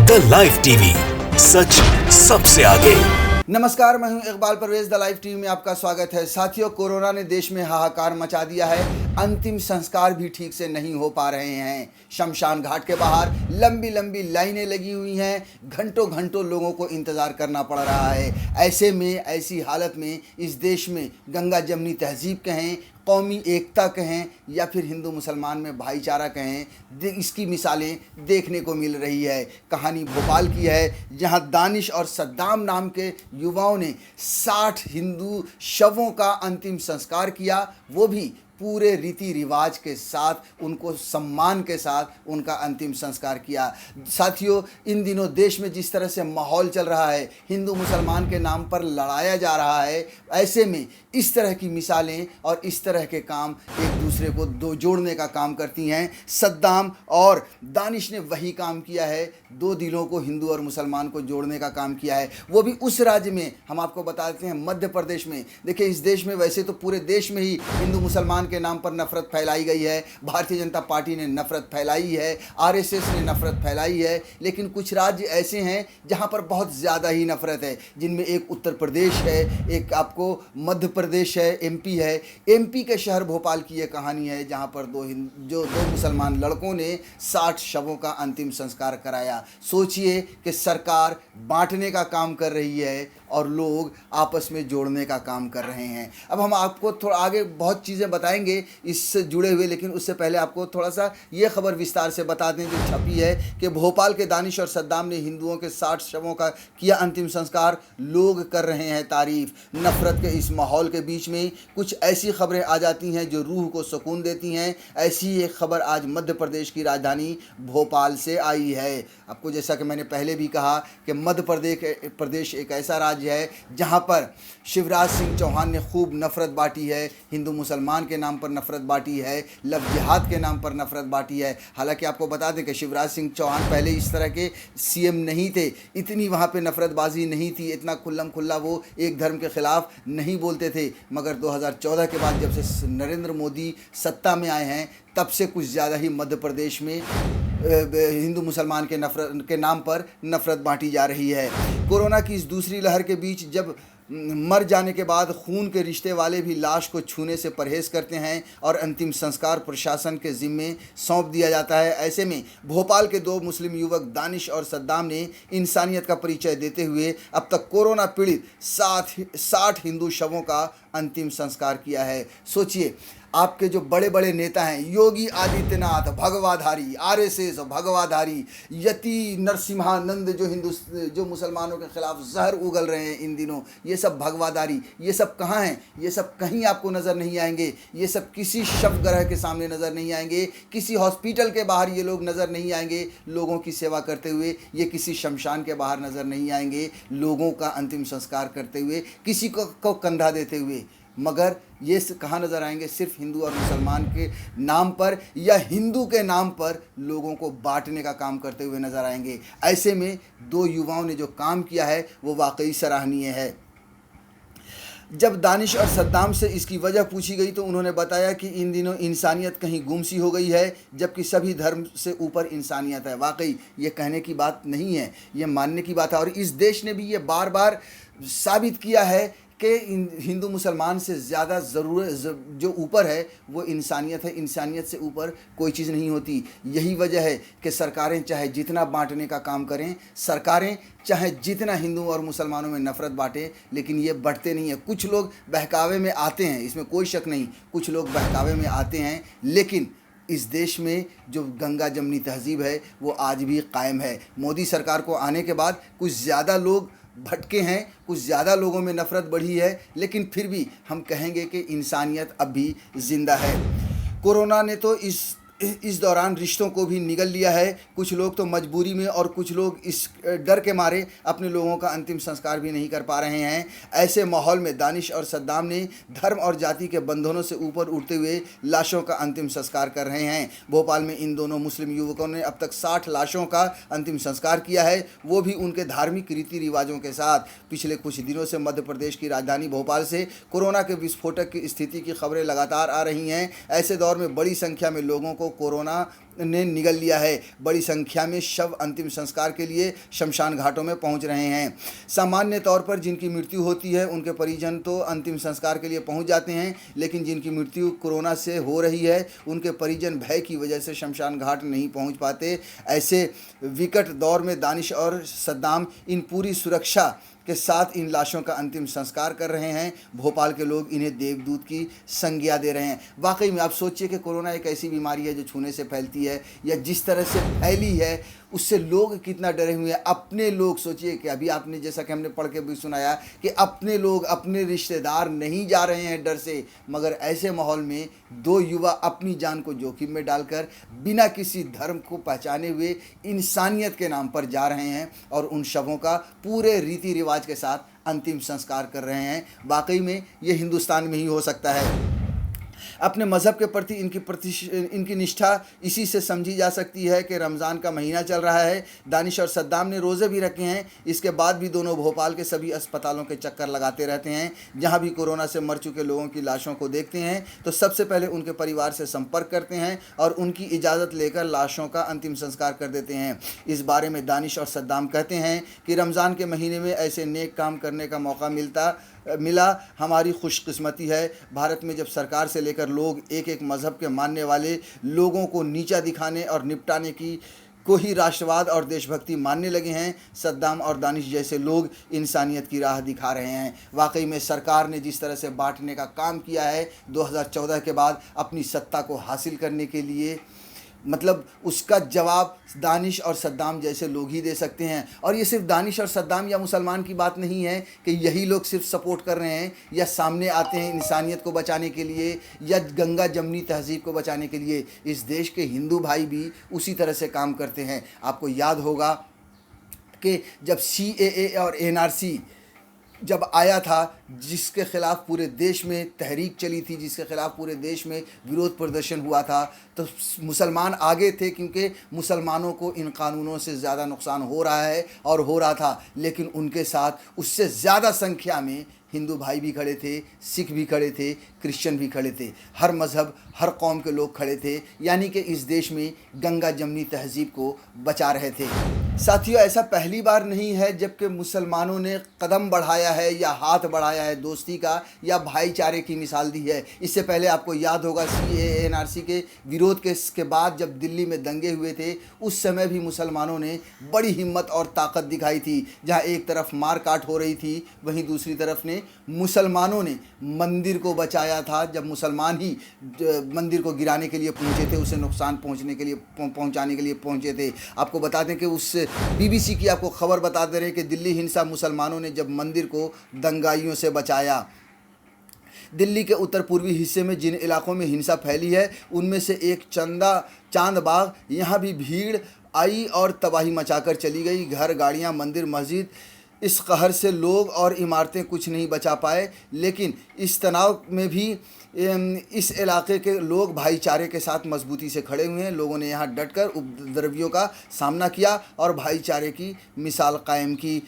The live TV, सच सबसे आगे। नमस्कार, मैं हूं Iqbal Parvez. The live TV में आपका स्वागत है। साथियों, कोरोना ने देश में हाहाकार मचा दिया है। अंतिम संस्कार भी ठीक से नहीं हो पा रहे हैं। शमशान घाट के बाहर लंबी लंबी लाइनें लगी हुई हैं। घंटों घंटों लोगों को इंतज़ार करना पड़ रहा है। ऐसे में, ऐसी हालत में इस देश में गंगा जमनी तहजीब कहें, कौमी एकता कहें या फिर हिंदू मुसलमान में भाईचारा कहें, इसकी मिसालें देखने को मिल रही है। कहानी भोपाल की है, जहां दानिश और सद्दाम नाम के युवाओं ने 60 हिंदू शवों का अंतिम संस्कार किया, वो भी पूरे रीति रिवाज के साथ, उनको सम्मान के साथ उनका अंतिम संस्कार किया। साथियों, इन दिनों देश में जिस तरह से माहौल चल रहा है, हिंदू मुसलमान के नाम पर लड़ाया जा रहा है, ऐसे में इस तरह की मिसालें और इस तरह के काम एक दूसरे को जोड़ने का काम करती हैं। सद्दाम और दानिश ने वही काम किया है, दो दिलों को, हिंदू और मुसलमान को जोड़ने का काम किया है। वो भी उस राज्य में, हम आपको बताते हैं, मध्य प्रदेश में। देखिए, इस देश में वैसे तो पूरे देश में ही हिंदू मुसलमान के नाम पर नफरत फैलाई गई है। भारतीय जनता पार्टी ने नफरत फैलाई है, आरएसएस ने नफरत फैलाई है, लेकिन कुछ राज्य ऐसे हैं जहां पर बहुत ज़्यादा ही नफरत है, जिनमें एक उत्तर प्रदेश है, एक आपको मध्य प्रदेश है, एमपी है। एमपी के शहर भोपाल की यह कहानी है, जहां पर दो मुसलमान लड़कों ने 60 शवों का अंतिम संस्कार कराया। सोचिए कि सरकार बांटने का काम कर रही है और लोग आपस में जोड़ने का काम कर रहे हैं। अब हम आपको थोड़ा आगे बहुत चीज़ें बताएंगे इससे जुड़े हुए, लेकिन उससे पहले आपको थोड़ा सा ये खबर विस्तार से बता दें जो छपी है कि भोपाल के दानिश और सद्दाम ने हिंदुओं के 60 शवों का किया अंतिम संस्कार। लोग कर रहे हैं तारीफ। नफरत के इस माहौल के बीच में कुछ ऐसी खबरें आ जाती हैं जो रूह को सुकून देती हैं। ऐसी एक खबर आज मध्य प्रदेश की राजधानी भोपाल से आई है। आपको, जैसा कि मैंने पहले भी कहा, कि मध्य प्रदेश एक ऐसा राज्य है जहां पर शिवराज सिंह चौहान ने खूब नफरत बांटी है। हिंदू मुसलमान के नाम पर नफरत बांटी है, लव जिहाद के नाम पर नफरत बांटी है। हालांकि आपको बता दें कि शिवराज सिंह चौहान पहले इस तरह के सीएम नहीं थे, इतनी वहाँ पे नफरतबाजी नहीं थी, इतना खुल्लम खुल्ला वो एक धर्म के खिलाफ नहीं बोलते थे। मगर 2014 के बाद जब से नरेंद्र मोदी सत्ता में आए हैं, तब से कुछ ज़्यादा ही मध्य प्रदेश में हिंदू मुसलमान के नाम पर नफरत बांटी जा रही है। कोरोना की इस दूसरी लहर के बीच जब मर जाने के बाद खून के रिश्ते वाले भी लाश को छूने से परहेज करते हैं और अंतिम संस्कार प्रशासन के जिम्मे सौंप दिया जाता है, ऐसे में भोपाल के दो मुस्लिम युवक दानिश और सद्दाम ने इंसानियत का परिचय देते हुए अब तक कोरोना पीड़ित 60 हिंदू शवों का अंतिम संस्कार किया है। सोचिए, आपके जो बड़े बड़े नेता हैं, योगी आदित्यनाथ भगवाधारी, आरएसएस भगवाधारी, यति नरसिम्हानंद जो मुसलमानों के खिलाफ जहर उगल रहे हैं इन दिनों, ये सब भगवाधारी, ये सब कहाँ हैं? ये सब कहीं आपको नज़र नहीं आएंगे। ये सब किसी शवगृह के सामने नज़र नहीं आएंगे, किसी हॉस्पिटल के बाहर ये लोग नज़र नहीं आएंगे लोगों की सेवा करते हुए। ये किसी शमशान के बाहर नज़र नहीं आएंगे लोगों का अंतिम संस्कार करते हुए, किसी को कंधा देते हुए। मगर ये कहाँ नज़र आएंगे? सिर्फ हिंदू और मुसलमान के नाम पर या हिंदू के नाम पर लोगों को बांटने का काम करते हुए नज़र आएंगे। ऐसे में दो युवाओं ने जो काम किया है वो वाकई सराहनीय है। जब दानिश और सद्दाम से इसकी वजह पूछी गई तो उन्होंने बताया कि इन दिनों इंसानियत कहीं गुमसी हो गई है, जबकि सभी धर्म से ऊपर इंसानियत है। वाकई ये कहने की बात नहीं है, ये मानने की बात है। और इस देश ने भी ये बार बार साबित किया है कि हिंदू मुसलमान से ज़्यादा ज़रूरत जो ऊपर है वो इंसानियत है। इंसानियत से ऊपर कोई चीज़ नहीं होती। यही वजह है कि सरकारें चाहे जितना बांटने का काम करें, सरकारें चाहे जितना हिंदू और मुसलमानों में नफ़रत बांटें, लेकिन ये बढ़ते नहीं है। कुछ लोग बहकावे में आते हैं, इसमें कोई शक नहीं, कुछ लोग बहकावे में आते हैं, लेकिन इस देश में जो गंगा जमनी तहजीब है वो आज भी कायम है। मोदी सरकार को आने के बाद कुछ ज़्यादा लोग भटके हैं, कुछ ज़्यादा लोगों में नफ़रत बढ़ी है, लेकिन फिर भी हम कहेंगे कि इंसानियत अब भी ज़िंदा है। कोरोना ने तो इस दौरान रिश्तों को भी निगल लिया है। कुछ लोग तो मजबूरी में और कुछ लोग इस डर के मारे अपने लोगों का अंतिम संस्कार भी नहीं कर पा रहे हैं। ऐसे माहौल में दानिश और सद्दाम ने धर्म और जाति के बंधनों से ऊपर उठते हुए लाशों का अंतिम संस्कार कर रहे हैं। भोपाल में इन दोनों मुस्लिम युवकों ने अब तक 60 लाशों का अंतिम संस्कार किया है, वो भी उनके धार्मिक रीति रिवाजों के साथ। पिछले कुछ दिनों से मध्य प्रदेश की राजधानी भोपाल से कोरोना के विस्फोटक की स्थिति की खबरें लगातार आ रही हैं। ऐसे दौर में बड़ी संख्या में लोगों को कोरोना ने निगल लिया है। बड़ी संख्या में शव अंतिम संस्कार के लिए शमशान घाटों में पहुंच रहे हैं। सामान्य तौर पर जिनकी मृत्यु होती है उनके परिजन तो अंतिम संस्कार के लिए पहुंच जाते हैं, लेकिन जिनकी मृत्यु कोरोना से हो रही है उनके परिजन भय की वजह से शमशान घाट नहीं पहुंच पाते। ऐसे विकट दौर में दानिश और सद्दाम इन पूरी सुरक्षा के साथ इन लाशों का अंतिम संस्कार कर रहे हैं। भोपाल के लोग इन्हें देवदूत की संज्ञा दे रहे हैं। वाकई में आप सोचिए कि कोरोना एक ऐसी बीमारी है जो छूने से फैलती है, या जिस तरह से फैली है उससे लोग कितना डरे हुए हैं। अपने लोग, सोचिए कि अभी आपने जैसा कि हमने पढ़ के भी सुनाया कि अपने लोग, अपने रिश्तेदार नहीं जा रहे हैं डर से, मगर ऐसे माहौल में दो युवा अपनी जान को जोखिम में डालकर बिना किसी धर्म को पहचाने हुए इंसानियत के नाम पर जा रहे हैं और उन शवों का पूरे रीति रिवाज के साथ अंतिम संस्कार कर रहे हैं। वाकई में ये हिंदुस्तान में ही हो सकता है। अपने मज़हब के प्रति इनकी निष्ठा इसी से समझी जा सकती है कि रमज़ान का महीना चल रहा है। दानिश और सद्दाम ने रोज़े भी रखे हैं। इसके बाद भी दोनों भोपाल के सभी अस्पतालों के चक्कर लगाते रहते हैं। जहां भी कोरोना से मर चुके लोगों की लाशों को देखते हैं तो सबसे पहले उनके परिवार से संपर्क करते हैं और उनकी इजाज़त लेकर लाशों का अंतिम संस्कार कर देते हैं। इस बारे में दानिश और सद्दाम कहते हैं कि रमज़ान के महीने में ऐसे नेक काम करने का मौका मिला हमारी खुशकिस्मती है। भारत में जब सरकार से लेकर लोग एक एक मज़हब के मानने वाले लोगों को नीचा दिखाने और निपटाने को ही राष्ट्रवाद और देशभक्ति मानने लगे हैं, सद्दाम और दानिश जैसे लोग इंसानियत की राह दिखा रहे हैं। वाकई में सरकार ने जिस तरह से बांटने का काम किया है 2014 के बाद अपनी सत्ता को हासिल करने के लिए, मतलब उसका जवाब दानिश और सद्दाम जैसे लोग ही दे सकते हैं। और ये सिर्फ दानिश और सद्दाम या मुसलमान की बात नहीं है कि यही लोग सिर्फ सपोर्ट कर रहे हैं या सामने आते हैं इंसानियत को बचाने के लिए या गंगा जमनी तहजीब को बचाने के लिए। इस देश के हिंदू भाई भी उसी तरह से काम करते हैं। आपको याद होगा कि जब CAA और NRC जब आया था, जिसके ख़िलाफ़ पूरे देश में तहरीक चली थी, जिसके ख़िलाफ़ पूरे देश में विरोध प्रदर्शन हुआ था, तो मुसलमान आगे थे क्योंकि मुसलमानों को इन कानूनों से ज़्यादा नुकसान हो रहा है और हो रहा था। लेकिन उनके साथ उससे ज़्यादा संख्या में हिंदू भाई भी खड़े थे, सिख भी खड़े थे, क्रिश्चियन भी खड़े थे। हर मज़हब, हर कौम के लोग खड़े थे, यानी कि इस देश में गंगा जमनी तहजीब को बचा रहे थे। साथियों, ऐसा पहली बार नहीं है जबकि मुसलमानों ने कदम बढ़ाया है या हाथ बढ़ाया है दोस्ती का या भाईचारे की मिसाल दी है। इससे पहले आपको याद होगा CAA NRC के विरोध के बाद जब दिल्ली में दंगे हुए थे, उस समय भी मुसलमानों ने बड़ी हिम्मत और ताकत दिखाई थी। जहां एक तरफ मार काट हो रही थी, वहीं दूसरी तरफ मुसलमानों ने मंदिर को बचाया था। जब मुसलमान ही मंदिर को गिराने के लिए पहुंचे थे, उसे नुकसान पहुंचाने के लिए पहुंचे थे। आपको बता दें कि उस BBC की आपको खबर बता दे रहे हैं कि दिल्ली हिंसा मुसलमानों ने जब मंदिर को दंगाइयों से बचाया। दिल्ली के उत्तर पूर्वी हिस्से में जिन इलाकों में हिंसा फैली है उनमें से एक चांद बाग, यहाँ भी भीड़ आई और तबाही मचाकर चली गई। घर, गाड़ियाँ, मंदिर, मस्जिद, इस कहर से लोग और इमारतें कुछ नहीं बचा पाए। लेकिन इस तनाव में भी इस इलाके के लोग भाईचारे के साथ मजबूती से खड़े हुए हैं। लोगों ने यहाँ डटकर उपद्रवियों का सामना किया और भाईचारे की मिसाल कायम की।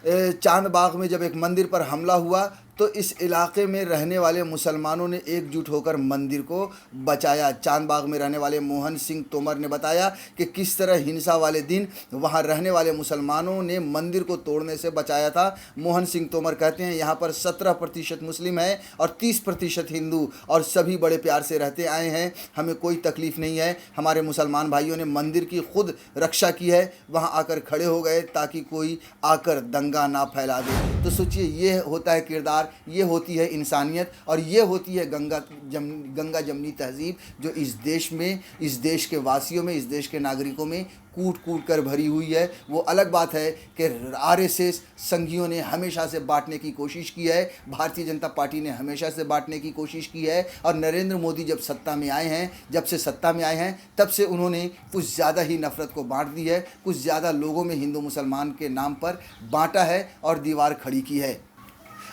चांद बाग में जब एक मंदिर पर हमला हुआ तो इस इलाके में रहने वाले मुसलमानों ने एकजुट होकर मंदिर को बचाया। चांद बाग में रहने वाले मोहन सिंह तोमर ने बताया कि किस तरह हिंसा वाले दिन वहां रहने वाले मुसलमानों ने मंदिर को तोड़ने से बचाया था। मोहन सिंह तोमर कहते हैं, यहाँ पर 17% मुस्लिम है और 30% हिंदू और सभी बड़े प्यार से रहते आए हैं। हमें कोई तकलीफ़ नहीं है। हमारे मुसलमान भाइयों ने मंदिर की खुद रक्षा की है, वहाँ आकर खड़े हो गए ताकि कोई आकर दंगा ना फैला दे। तो सोचिए, ये होता है किरदार, ये होती है इंसानियत और ये होती है गंगा जमनी तहजीब जो इस देश में, इस देश के वासियों में, इस देश के नागरिकों में कूट कूट कर भरी हुई है। वो अलग बात है कि RSS संघियों ने हमेशा से बांटने की कोशिश की है, भारतीय जनता पार्टी ने हमेशा से बांटने की कोशिश की है और नरेंद्र मोदी जब सत्ता में आए हैं, तब से उन्होंने कुछ ज़्यादा ही नफ़रत को बांट दी है, कुछ ज़्यादा लोगों में हिंदू मुसलमान के नाम पर बांटा है और दीवार खड़ी की है।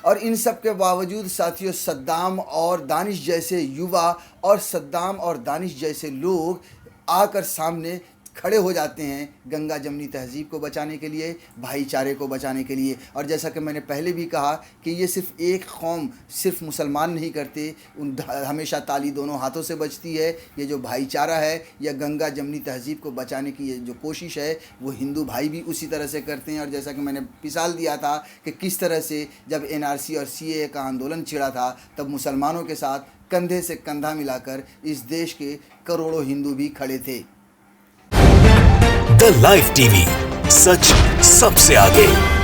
और इन सब के बावजूद साथियों, सद्दाम और दानिश जैसे युवा और सद्दाम और दानिश जैसे लोग आकर सामने खड़े हो जाते हैं गंगा जमनी तहजीब को बचाने के लिए, भाईचारे को बचाने के लिए। और जैसा कि मैंने पहले भी कहा कि ये सिर्फ़ एक कौम, सिर्फ मुसलमान नहीं करते, हमेशा ताली दोनों हाथों से बजती है। ये जो भाईचारा है या गंगा जमनी तहजीब को बचाने की ये जो कोशिश है वो हिंदू भाई भी उसी तरह से करते हैं। और जैसा कि मैंने मिसाल दिया था कि किस तरह से जब NRC और CAA का आंदोलन छिड़ा था तब मुसलमानों के साथ कंधे से कंधा मिलाकर इस देश के करोड़ों हिंदू भी खड़े थे। द लाइव टीवी, सच सबसे आगे।